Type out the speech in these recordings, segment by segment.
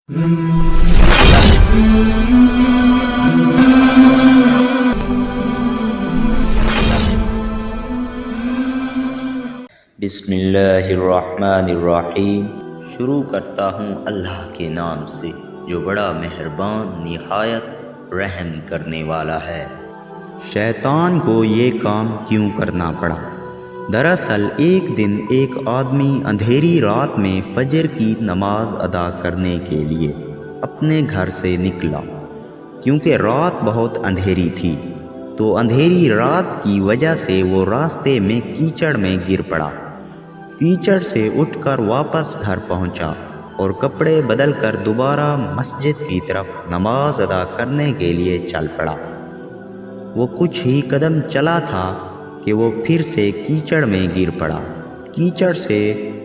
بسم اللہ الرحمن الرحیم۔ شروع کرتا ہوں اللہ کے نام سے جو بڑا مہربان نہایت رحم کرنے والا ہے۔ شیطان کو یہ کام کیوں کرنا پڑا؟ دراصل ایک دن ایک آدمی اندھیری رات میں فجر کی نماز ادا کرنے کے لیے اپنے گھر سے نکلا۔ کیونکہ رات بہت اندھیری تھی تو اندھیری رات کی وجہ سے وہ راستے میں کیچڑ میں گر پڑا۔ کیچڑ سے اٹھ کر واپس گھر پہنچا اور کپڑے بدل کر دوبارہ مسجد کی طرف نماز ادا کرنے کے لیے چل پڑا۔ وہ کچھ ہی قدم چلا تھا کہ وہ پھر سے کیچڑ میں گر پڑا۔ کیچڑ سے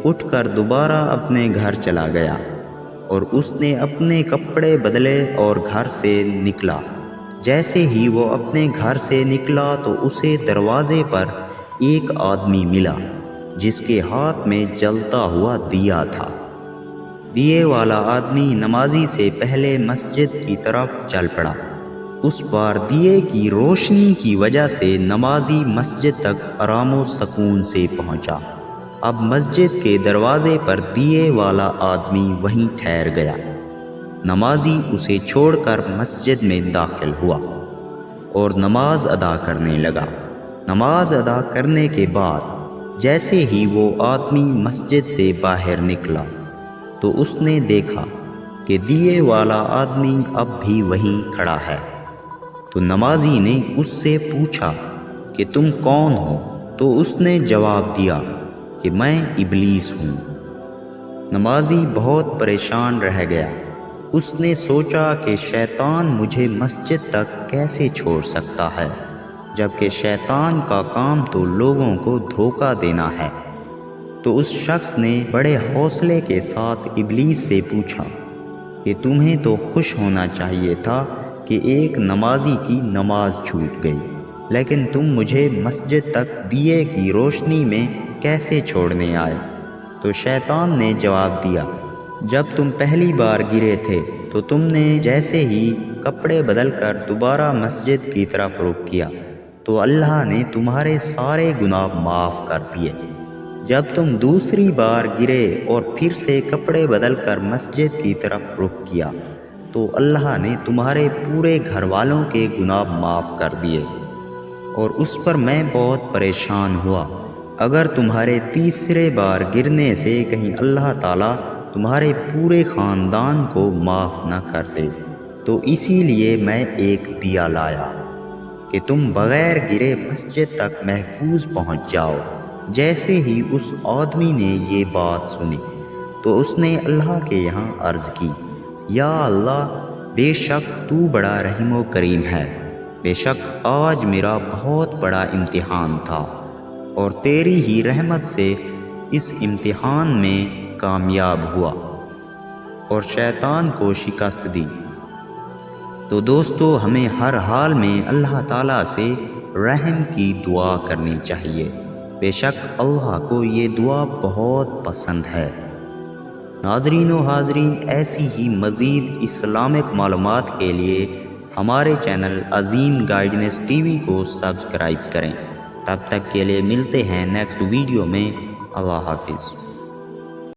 اٹھ کر دوبارہ اپنے گھر چلا گیا اور اس نے اپنے کپڑے بدلے اور گھر سے نکلا۔ جیسے ہی وہ اپنے گھر سے نکلا تو اسے دروازے پر ایک آدمی ملا جس کے ہاتھ میں جلتا ہوا دیا تھا۔ دیے والا آدمی نمازی سے پہلے مسجد کی طرف چل پڑا۔ اس بار دیے کی روشنی کی وجہ سے نمازی مسجد تک آرام و سکون سے پہنچا۔ اب مسجد کے دروازے پر دیے والا آدمی وہیں ٹھہر گیا۔ نمازی اسے چھوڑ کر مسجد میں داخل ہوا اور نماز ادا کرنے لگا۔ نماز ادا کرنے کے بعد جیسے ہی وہ آدمی مسجد سے باہر نکلا تو اس نے دیکھا کہ دیے والا آدمی اب بھی وہیں کھڑا ہے۔ تو نمازی نے اس سے پوچھا کہ تم کون ہو؟ تو اس نے جواب دیا کہ میں ابلیس ہوں۔ نمازی بہت پریشان رہ گیا۔ اس نے سوچا کہ شیطان مجھے مسجد تک کیسے چھوڑ سکتا ہے، جبکہ شیطان کا کام تو لوگوں کو دھوکہ دینا ہے۔ تو اس شخص نے بڑے حوصلے کے ساتھ ابلیس سے پوچھا کہ تمہیں تو خوش ہونا چاہیے تھا کہ ایک نمازی کی نماز چھوٹ گئی، لیکن تم مجھے مسجد تک دیے کی روشنی میں کیسے چھوڑنے آئے؟ تو شیطان نے جواب دیا، جب تم پہلی بار گرے تھے تو تم نے جیسے ہی کپڑے بدل کر دوبارہ مسجد کی طرف رخ کیا تو اللہ نے تمہارے سارے گناہ معاف کر دیے۔ جب تم دوسری بار گرے اور پھر سے کپڑے بدل کر مسجد کی طرف رخ کیا تو اللہ نے تمہارے پورے گھر والوں کے گناہ معاف کر دیے، اور اس پر میں بہت پریشان ہوا۔ اگر تمہارے تیسرے بار گرنے سے کہیں اللہ تعالیٰ تمہارے پورے خاندان کو معاف نہ کرتے تو اسی لیے میں ایک دیا لایا کہ تم بغیر گرے مسجد تک محفوظ پہنچ جاؤ۔ جیسے ہی اس آدمی نے یہ بات سنی تو اس نے اللہ کے یہاں عرض کی، یا اللہ، بے شک تو بڑا رحیم و کریم ہے۔ بے شک آج میرا بہت بڑا امتحان تھا اور تیری ہی رحمت سے اس امتحان میں کامیاب ہوا اور شیطان کو شکست دی۔ تو دوستو، ہمیں ہر حال میں اللہ تعالیٰ سے رحم کی دعا کرنی چاہیے۔ بے شک اللہ کو یہ دعا بہت پسند ہے۔ ناظرین و حاضرین، ایسی ہی مزید اسلامک معلومات کے لیے ہمارے چینل عظیم گائیڈنس ٹی وی کو سبسکرائب کریں۔ تب تک کے لیے ملتے ہیں نیکسٹ ویڈیو میں۔ اللہ حافظ۔